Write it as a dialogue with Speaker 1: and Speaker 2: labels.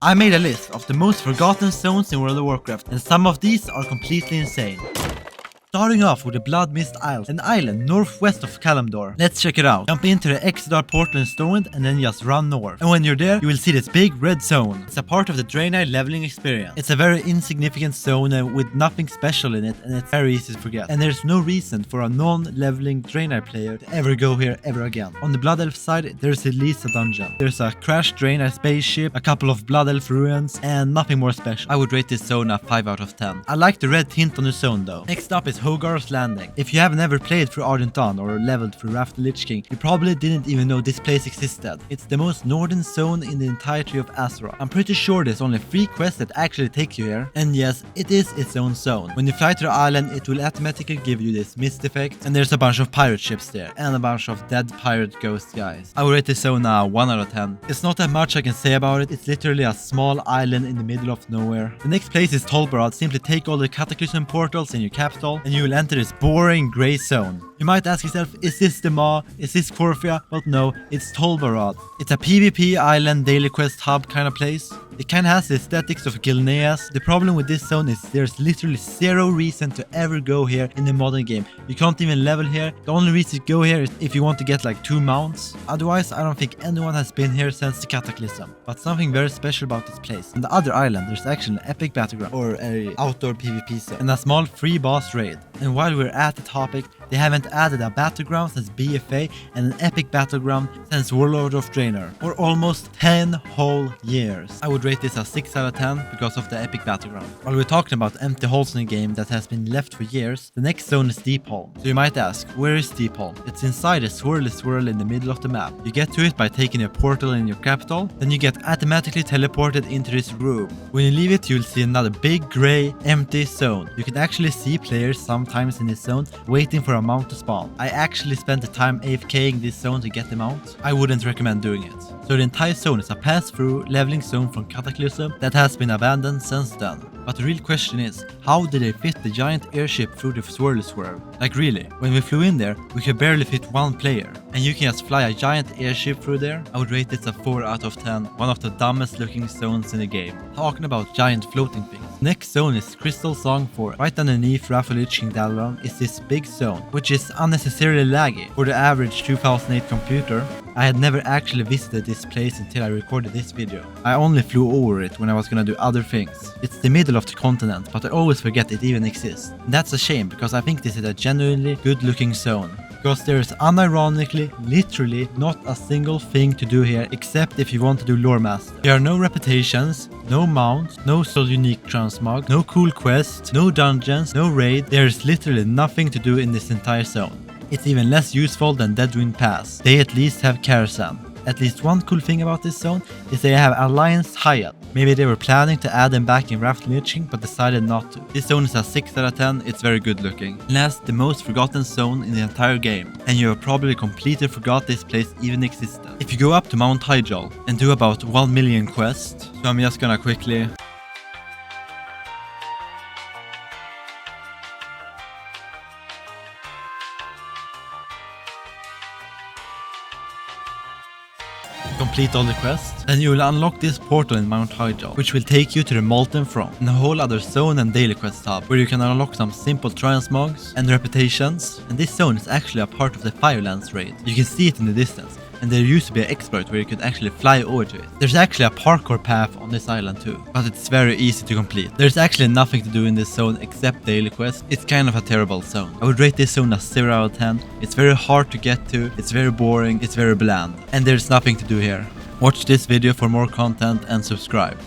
Speaker 1: I made a list of the most forgotten zones in World of Warcraft, and some of these are completely insane. Starting off with the Blood Mist Isles, an island northwest of Kalimdor. Let's check it out. Jump into the Exodar portal in Stormwind and then just run north. And when you're there, you will see this big red zone. It's a part of the Draenei leveling experience. It's a very insignificant zone with nothing special in it, and it's very easy to forget. And there's no reason for a non-leveling Draenei player to ever go here ever again. On the Blood Elf side, there's at least a dungeon. There's a crashed Draenei spaceship, a couple of Blood Elf ruins, and nothing more special. I would rate this zone a 5 out of 10. I like the red tint on the zone though. Next up is Hogarth's Landing. If you have never played through Ardent Dawn or leveled through Wrath of the Lich King, you probably didn't even know this place existed. It's the most northern zone in the entirety of Azeroth. I'm pretty sure there's only 3 quests that actually take you here, and yes, it is its own zone. When you fly to the island, it will automatically give you this mist effect, and there's a bunch of pirate ships there, and a bunch of dead pirate ghost guys. I would rate this zone a 1 out of 10. It's not that much I can say about it. It's literally a small island in the middle of nowhere. The next place is Tol Barad. Simply take all the Cataclysm portals in your capital, and you will enter this boring grey zone. You might ask yourself, is this the Maw? Is this Korthia? But no, it's Tol Barad. It's a PvP island daily quest hub kind of place. It kinda has the aesthetics of Gilneas. The problem with this zone is there's literally zero reason to ever go here in the modern game. You can't even level here. The only reason to go here is if you want to get like 2 mounts. Otherwise, I don't think anyone has been here since the Cataclysm. But something very special about this place. On the other island, there's actually an epic battleground, or a outdoor PvP zone, and a small free boss raid. And while we're at the topic, they haven't added a battleground since BFA and an epic battleground since Warlord of Draenor, or almost 10 whole years. I would rate this a 6 out of 10 because of the epic battleground. While we're talking about empty holes in the game that has been left for years, the next zone is Deepholm. So you might ask, where is Deepholm? It's inside a swirly swirl in the middle of the map. You get to it by taking a portal in your capital, then you get automatically teleported into this room. When you leave it, you'll see another big grey empty zone. You can actually see players sometimes in this zone waiting for a mount to spawn. I actually spent the time AFKing this zone to get the mount. I wouldn't recommend doing it. So the entire zone is a pass-through leveling zone from Cataclysm that has been abandoned since then. But the real question is, how did they fit the giant airship through the swirly swirl? Like really, when we flew in there, we could barely fit 1 player. And you can just fly a giant airship through there? I would rate this a 4 out of 10, one of the dumbest looking zones in the game. Talking about giant floating things. Next zone is Crystal Song 4. Right underneath Wrath of the Lich King Dalaran is this big zone, which is unnecessarily laggy. For the average 2008 computer, I had never actually visited this place until I recorded this video. I only flew over it when I was gonna do other things. It's the middle of the continent, but I always forget it even exists. And that's a shame, because I think this is a genuinely good looking zone. Because there is unironically, literally not a single thing to do here except if you want to do lore master. There are no reputations, no mounts, no sole unique transmog, no cool quests, no dungeons, no raid. There is literally nothing to do in this entire zone. It's even less useful than Deadwind Pass. They at least have Karazhan. At least one cool thing about this zone is they have Alliance Hyatt. Maybe they were planning to add them back in Wrath of the Lich King but decided not to. This zone is a 6 out of 10, it's very good looking. Last, the most forgotten zone in the entire game. And you have probably completely forgot this place even existed. If you go up to Mount Hyjal and do about 1 million quests, so I'm just gonna quickly... complete all the quests, then you will unlock this portal in Mount Hyjal, which will take you to the Molten Throne, and a whole other zone and daily quest hub, where you can unlock some simple transmogs and reputations. And this zone is actually a part of the Firelands raid. You can see it in the distance, and there used to be an exploit where you could actually fly over to it. There's actually a parkour path on this island too, but it's very easy to complete. There's actually nothing to do in this zone except daily quests. It's kind of a terrible zone. I would rate this zone a 0 out of 10. It's very hard to get to, it's very boring, it's very bland, and there's nothing to do here. Watch this video for more content and subscribe.